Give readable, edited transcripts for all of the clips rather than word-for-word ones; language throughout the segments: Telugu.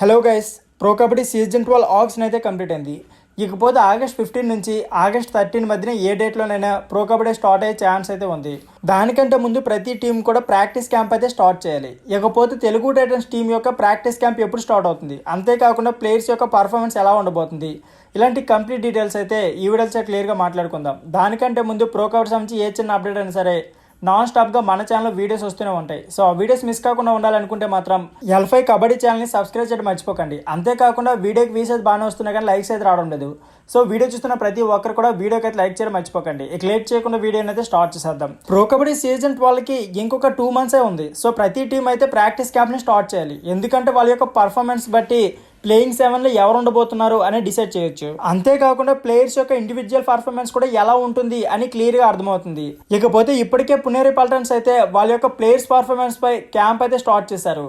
Hello guys, pro Kabaddi season 12 auction అయితే కంప్లీట్ అయింది. ఇకపోతే ఆగస్ట్ 15 నుంచి ఆగస్ట్ 13 మధ్యన ఏ డేట్లోనైనా ప్రో కబడ్డీ స్టార్ట్ అయ్యే ఛాన్స్ అయితే ఉంది. దానికంటే ముందు ప్రతి టీం కూడా ప్రాక్టీస్ క్యాంప్ అయితే స్టార్ట్ చేయాలి. ఇకపోతే తెలుగు టైటన్స్ టీం యొక్క ప్రాక్టీస్ క్యాంప్ ఎప్పుడు స్టార్ట్ అవుతుంది, అంతేకాకుండా ప్లేయర్స్ యొక్క పర్ఫార్మెన్స్ ఎలా ఉండబోతుంది, ఇలాంటి కంప్లీట్ డీటెయిల్స్ అయితే ఈ వీడియోలో క్లియర్గా మాట్లాడుకుందాం. దానికంటే ముందు ప్రో కబడ్డీ సంబంధించి ఏ చిన్న అప్డేట్ అయినా సరే నాన్ స్టాప్గా మన ఛానల్లో వీడియోస్ వస్తూనే ఉంటాయి. సో ఆ వీడియోస్ మిస్ కాకుండా ఉండాలనుకుంటే మాత్రం L5 కబడ్డీ ఛానల్ని సబ్స్క్రైబ్ చేయడం మర్చిపోకండి. అంతేకాకుండా వీడియోకి వ్యూస్ అయితే బాగానే వస్తున్నాయి కానీ లైక్స్ అయితే రావడం లేదు. సో వీడియో చూస్తున్న ప్రతి ఒక్కరు కూడా వీడియోకి అయితే లైక్ చేయడం మర్చిపోకండి. ఇక లేట్ చేయకుండా వీడియోని అయితే స్టార్ట్ చేసేద్దాం. ప్రో కబడ్డీ సీజన్ 12కి ఇంకొక 2 months ఉంది. సో ప్రతి టీం అయితే ప్రాక్టీస్ క్యాంప్ని స్టార్ట్ చేయాలి. ఎందుకంటే వాళ్ళ యొక్క పర్ఫార్మెన్స్ బట్టి ప్లేయింగ్ 7లో ఎవరు ఉండబోతున్నారు అని డిసైడ్ చేయొచ్చు. అంతేకాకుండా ప్లేయర్స్ యొక్క ఇండివిజువల్ పర్ఫార్మెన్స్ కూడా ఎలా ఉంటుంది అని క్లియర్గా అర్థమవుతుంది. ఇకపోతే ఇప్పటికే పునేరి పల్టన్స్ అయితే వాళ్ళ యొక్క ప్లేయర్స్ పర్ఫార్మెన్స్ పై క్యాంప్ అయితే స్టార్ట్ చేశారు.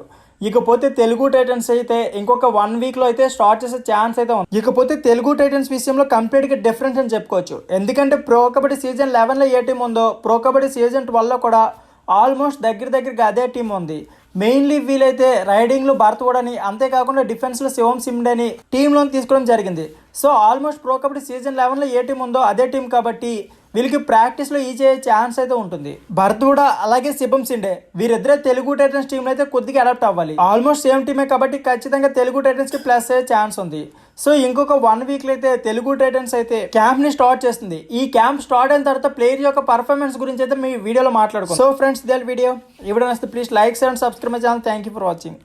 ఇకపోతే తెలుగు టైటన్స్ అయితే ఇంకొక 1 weekలో అయితే స్టార్ట్ చేసే ఛాన్స్ అయితే ఉంది. ఇకపోతే తెలుగు టైటన్స్ విషయంలో కంప్లీట్గా డిఫరెన్స్ అని చెప్పుకోవచ్చు. ఎందుకంటే ప్రో కబడ్డీ సీజన్ 11లో ఏ టీం ఉందో ప్రో కబడ్డీ సీజన్ 12లో కూడా ఆల్మోస్ట్ దగ్గరగా అదే టీం ఉంది. మెయిన్లీ వీలైతే రైడింగ్లో భరత్ అని, అంతేకాకుండా డిఫెన్స్లో శివం సిమ్డ్ అని టీంలోని తీసుకోవడం జరిగింది. So almost pro Kabaddi season 11లో ఏ టీం ఉందో అదే టీం కాబట్టి వీళ్ళకి ప్రాక్టీస్లో ఈజీ అయ్యే ఛాన్స్ అయితే ఉంటుంది. భరత్ అలాగే శివం సిండే వీరిద్దరే తెలుగు టైటన్స్ టీంలో అయితే కొద్దిగా అడాప్ట్ అవ్వాలి. ఆల్మోస్ట్ సేమ్ టీమే కాబట్టి ఖచ్చితంగా తెలుగు టైటన్స్కి ప్లస్ అయ్యే ఛాన్స్ ఉంది. సో ఇంకొక 1 weekలో అయితే తెలుగు టైటన్స్ అయితే క్యాంప్ని స్టార్ట్ చేస్తుంది. ఈ క్యాంప్ స్టార్ట్ అయిన తర్వాత ప్లేయర్ యొక్క పర్ఫార్మెన్స్ గురించి అయితే మీ వీడియోలో మాట్లాడుకో. సో ఫ్రెండ్స్, ఇదే వీడియో నచ్చితే please like and subscribe my channel. Thank you for watching.